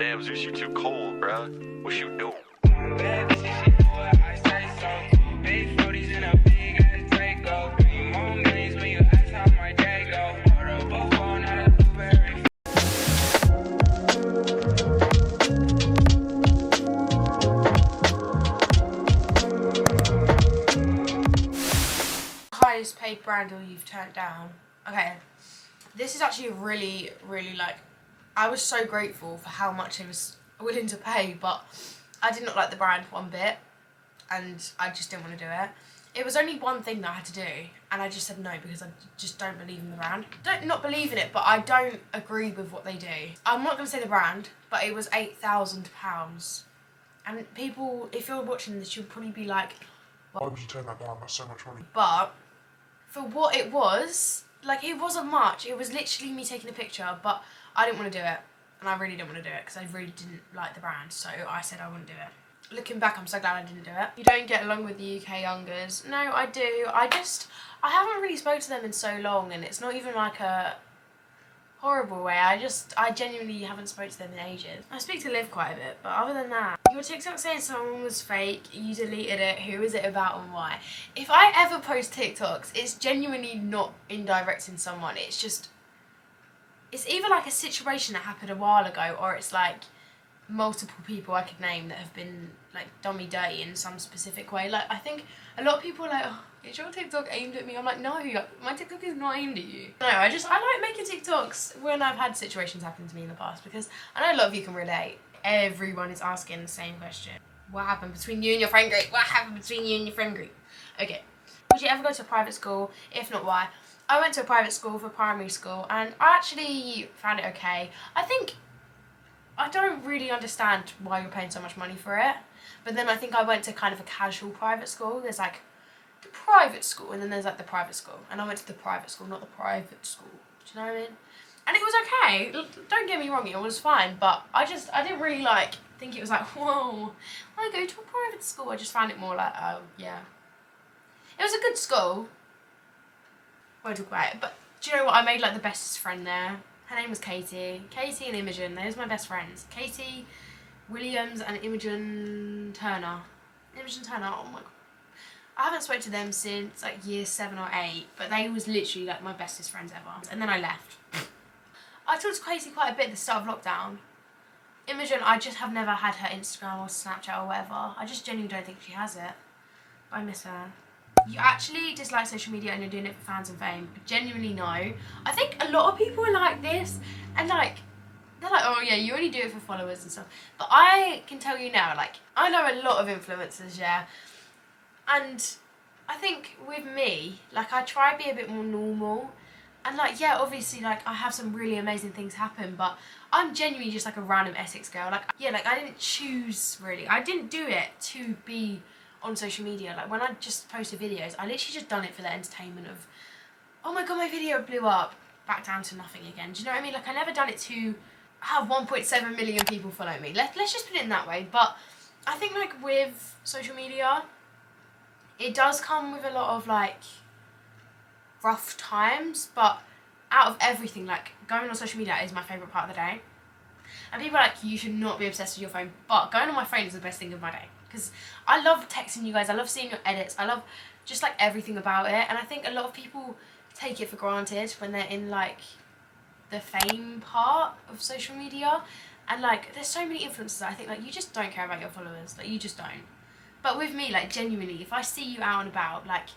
Damn, Zeus, you too cold, bruh. What you doing? Highest paid brand deal you've turned down. Okay, this is actually really like, I was so grateful for how much he was willing to pay, but I did not like the brand one bit and I just didn't want to do it. It was only one thing that I had to do and I just said no because I just don't believe in the brand. Not believe in it, but I don't agree with what they do. I'm not going to say the brand, but it was £8,000. And people, if you're watching this, you'll probably be like, why would you turn that down? That's so much money. But for what it was, like, it wasn't much. It was literally me taking a picture, but I didn't want to do it. And I really didn't want to do it because I really didn't like the brand. So I said I wouldn't do it. Looking back, I'm so glad I didn't do it. You don't get along with the UK youngers. No, I do. I haven't really spoke to them in so long, and it's not even like a horrible way. I genuinely haven't spoke to them in ages. I speak to Liv quite a bit, but other than that, your TikTok saying someone was fake, you deleted it, who is it about and why? If I ever post TikToks, it's genuinely not indirecting someone. It's just, it's either like a situation that happened a while ago, or it's like multiple people I could name that have been like done me dirty in some specific way. Like, I think a lot of people are like, oh, is your TikTok aimed at me? I'm like, no, my TikTok is not aimed at you. No, I like making TikToks when I've had situations happen to me in the past, because I know a lot of you can relate. Everyone is asking the same question. What happened between you and your friend group? What happened between you and your friend group? Okay. Would you ever go to a private school? If not, why? I went to a private school for primary school and I actually found it okay. I don't really understand why you're paying so much money for it. But then I think I went to kind of a casual private school. There's like the private school and then there's like the private school. And I went to the private school, not the private school. Do you know what I mean? And it was okay. Don't get me wrong, it was fine. But I didn't really like think it was like, whoa, I go to a private school. I just found it more like, oh, yeah. It was a good school. Won't talk about it. But do you know what? I made like the bestest friend there. Her name was Katie. Katie and Imogen, those are my best friends. Katie Williams and Imogen Turner. Imogen Turner, oh my god. I haven't spoken to them since like year 7 or 8, but they was literally like my bestest friends ever. And then I left. I talked to Katie quite a bit at the start of lockdown. Imogen, I just have never had her Instagram or Snapchat or whatever. I just genuinely don't think she has it. But I miss her. You actually dislike social media and you're doing it for fans and fame? Genuinely no. I think a lot of people are like this, and like, they're like, oh yeah, you only do it for followers and stuff. But I can tell you now, like, I know a lot of influencers, yeah, and I think with me, like, I try to be a bit more normal, and like, yeah, obviously, like, I have some really amazing things happen, but I'm genuinely just like a random Essex girl. Like, yeah, like, I didn't choose, really. I didn't do it to be on social media. Like, when I just posted videos, I literally just done it for the entertainment of, oh my god, my video blew up, back down to nothing again. Do you know what I mean? Like, I never done it to have 1.7 million people follow me. Let's just put it in that way. But I think, like, with social media, it does come with a lot of like rough times, but out of everything, like, going on social media is my favourite part of the day. And people are like, you should not be obsessed with your phone, but going on my phone is the best thing of my day. Because I love texting you guys, I love seeing your edits, I love just like everything about it. And I think a lot of people take it for granted when they're in like the fame part of social media. And like, there's so many influencers that I think like, you just don't care about your followers, like, you just don't. But with me, like, genuinely, if I see you out and about, like,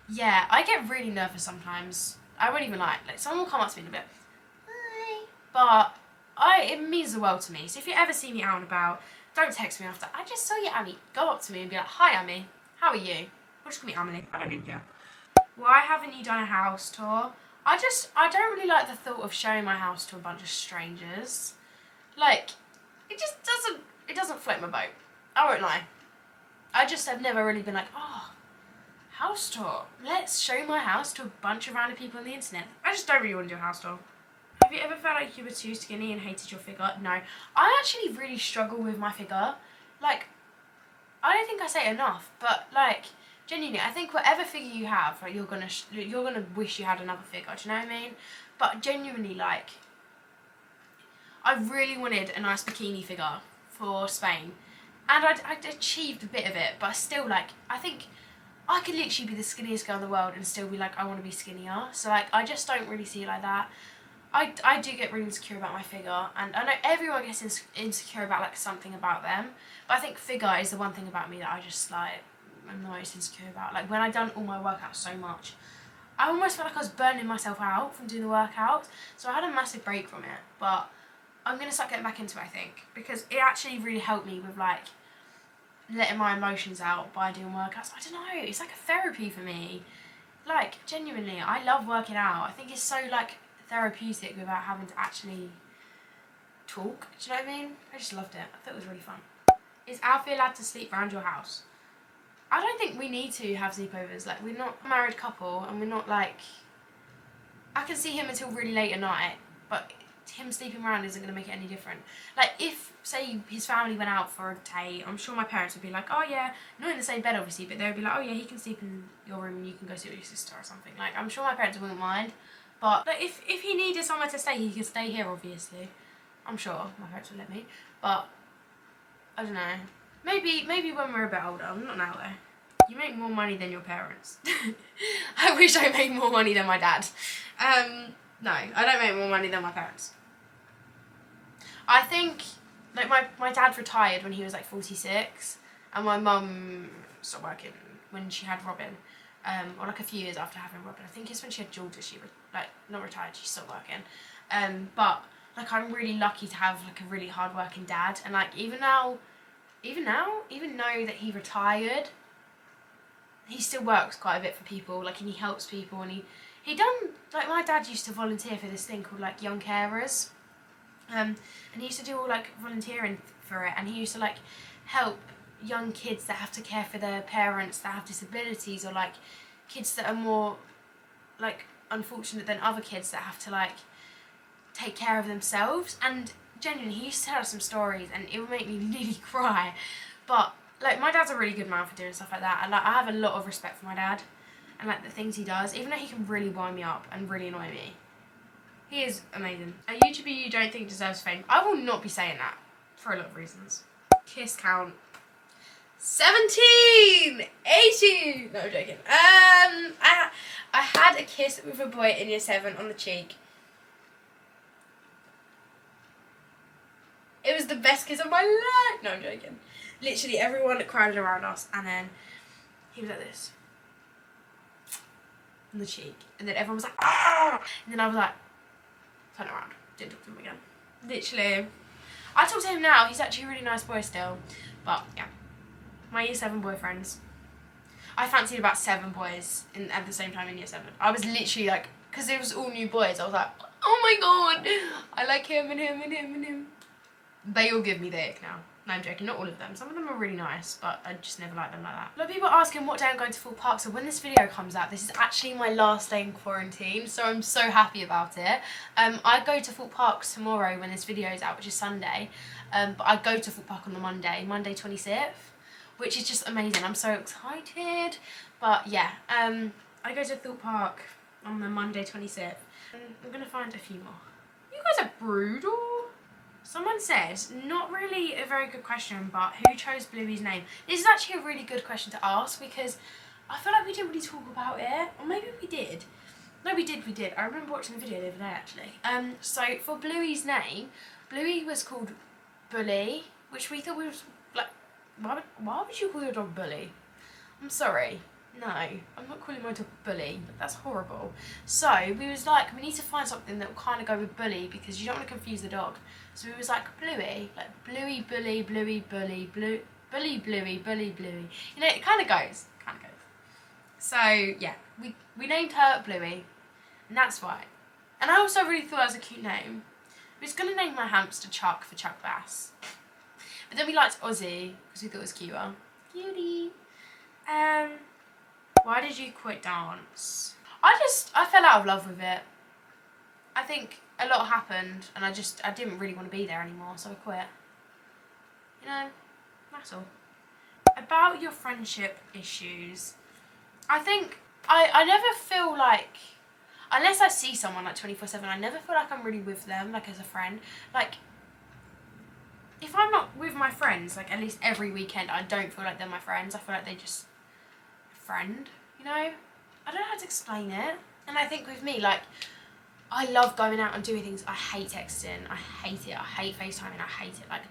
yeah, I get really nervous sometimes. I won't even lie, like, someone will come up to me and be like, hi, but it means the world to me. So if you ever see me out and about, don't text me after. I just saw you, Amy. Go up to me and be like, hi, Amy. How are you? Or just call me Amelie. I don't even care. Why haven't you done a house tour? I don't really like the thought of showing my house to a bunch of strangers. Like, it doesn't float my boat. I won't lie. I've never really been like, oh, house tour. Let's show my house to a bunch of random people on the internet. I just don't really want to do a house tour. Have you ever felt like you were too skinny and hated your figure? No. I actually really struggle with my figure. Like, I don't think I say it enough, but like, genuinely, I think whatever figure you have, like, you're gonna wish you had another figure. Do you know what I mean? But genuinely, like, I really wanted a nice bikini figure for Spain, and I'd achieved a bit of it, but still, like, I think I could literally be the skinniest girl in the world and still be like, I want to be skinnier. So like, I just don't really see it like that. I do get really insecure about my figure, and I know everyone gets insecure about like something about them, but I think figure is the one thing about me that I just like, I'm the most insecure about. Like when I'd done all my workouts so much, I almost felt like I was burning myself out from doing the workouts, so I had a massive break from it, but I'm going to start getting back into it, I think, because it actually really helped me with like letting my emotions out by doing workouts. I don't know, it's like a therapy for me. Like, genuinely, I love working out. I think it's so like therapeutic without having to actually talk. Do you know what I mean? I just loved it. I thought it was really fun. Is Alfie allowed to sleep around your house? I don't think we need to have sleepovers. Like, we're not a married couple, and we're not like, I can see him until really late at night, but him sleeping around isn't going to make it any different. Like, if, say, his family went out for a date, I'm sure my parents would be like, oh yeah, not in the same bed obviously, but they would be like, oh yeah, he can sleep in your room and you can go sleep with your sister or something. Like, I'm sure my parents wouldn't mind. But like, if he needed somewhere to stay, he could stay here, obviously. I'm sure my parents would let me. But, I don't know. Maybe when we're a bit older. Not now, though. You make more money than your parents. I wish I made more money than my dad. No, I don't make more money than my parents. I think, like, my dad retired when he was, like, 46. And my mum stopped working when she had Robin. Or like a few years after having Robin. I think it's when she had Georgia, she like not retired, she stopped working. But like, I'm really lucky to have like a really hard working dad, and like even though that he retired, he still works quite a bit for people, like, and he helps people, and he done, like, my dad used to volunteer for this thing called like Young Carers, and he used to do all like volunteering for it, and he used to like help young kids that have to care for their parents that have disabilities, or like kids that are more like unfortunate than other kids that have to like take care of themselves. And genuinely, he used to tell us some stories and it would make me nearly cry. But like, my dad's a really good man for doing stuff like that, and like, I have a lot of respect for my dad and like the things he does, even though he can really wind me up and really annoy me. He is amazing. A YouTuber you don't think deserves fame. I will not be saying that for a lot of reasons. Kiss count. 17! 18! No, I'm joking. I had a kiss with a boy in year 7 on the cheek. It was the best kiss of my life! No, I'm joking. Literally, everyone crowded around us, and then he was like this. On the cheek. And then everyone was like, ah! And then I was like, turn around. Didn't talk to him again. Literally. I talk to him now. He's actually a really nice boy still. But, yeah. My year 7 boyfriends. I fancied about 7 boys at the same time in year 7. I was literally like, because it was all new boys, I was like, oh my god, I like him and him and him and him. They all give me the ick now. No, I'm joking, not all of them. Some of them are really nice, but I just never liked them like that. A lot of people are asking what day I'm going to Thorpe Park, so when this video comes out, this is actually my last day in quarantine, so I'm so happy about it. I go to Thorpe Park tomorrow when this video is out, which is Sunday, but I go to Thorpe Park on the Monday 26th. Which is just amazing. I'm so excited. But yeah, I go to Thorpe Park on the Monday 26th. And I'm going to find a few more. You guys are brutal. Someone said, not really a very good question, but who chose Bluey's name? This is actually a really good question to ask, because I feel like we didn't really talk about it. Or maybe we did. No, we did. I remember watching the video the other day, actually. So for Bluey's name, Bluey was called Bully, which we thought was like, why would you call your dog Bully? I'm sorry. No, I'm not calling my dog Bully. That's horrible. So we was like, we need to find something that will kind of go with Bully, because you don't want to confuse the dog. So we was like Bluey, like Bluey, Bully, Bluey, Bully, Bully, Bluey, Bully, Bluey. You know, it kind of goes. So yeah, we named her Bluey, and that's why. And I also really thought it was a cute name. We was gonna name my hamster Chuck for Chuck Bass. But then we liked Ozzy because we thought it was cuter. Cutie. Why did you quit dance? I fell out of love with it. I think a lot happened and I didn't really want to be there anymore, so I quit. You know, that's all. About your friendship issues, I think I never feel like, unless I see someone like 24/7, I never feel like I'm really with them, like as a friend. Like, if I'm not with my friends, like at least every weekend, I don't feel like they're my friends. I feel like they're just a friend, you know? I don't know how to explain it. And I think with me, like, I love going out and doing things. I hate texting. I hate it. I hate FaceTiming. I hate it. Like,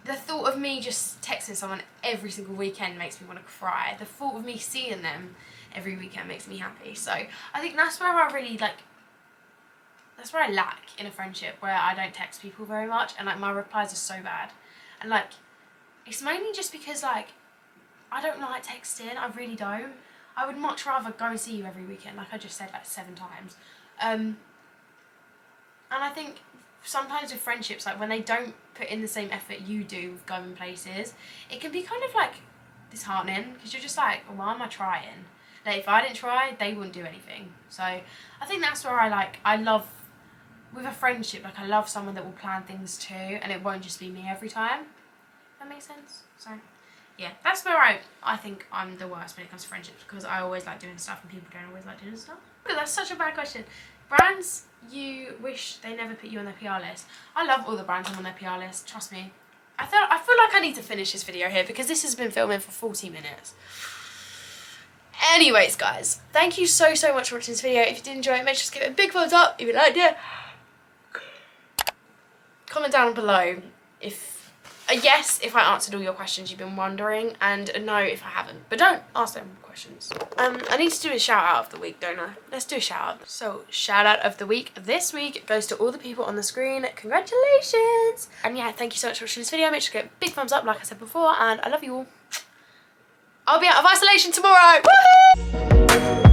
the thought of me just texting someone every single weekend makes me want to cry. The thought of me seeing them every weekend makes me happy. So I think that's where I really, like, that's where I lack in a friendship, where I don't text people very much and like my replies are so bad. And like, it's mainly just because like, I don't like texting, I really don't. I would much rather go and see you every weekend, like I just said like 7 times. And I think sometimes with friendships, like when they don't put in the same effort you do with going places, it can be kind of like disheartening, because you're just like, well, why am I trying? Like if I didn't try, they wouldn't do anything. So I think that's where I love, with a friendship, like I love someone that will plan things too, and it won't just be me every time. That makes sense? So yeah, that's where I think I'm the worst when it comes to friendships, because I always like doing stuff and people don't always like doing stuff. But that's such a bad question. Brands you wish they never put you on their PR list. I love all the brands I'm on their PR list, trust me. I feel like I need to finish this video here, because this has been filming for 40 minutes. Anyways guys, thank you so much for watching this video. If you did enjoy it, make sure to give it a big thumbs up if you liked it. Comment down below if a yes if I answered all your questions you've been wondering, and a no if I haven't. But don't ask them questions. I need to do a shout out of the week, don't I? Let's do a shout out. So shout out of the week this week goes to all the people on the screen. Congratulations! And yeah, thank you so much for watching this video. Make sure to give it a big thumbs up like I said before, and I love you all. I'll be out of isolation tomorrow. Woohoo!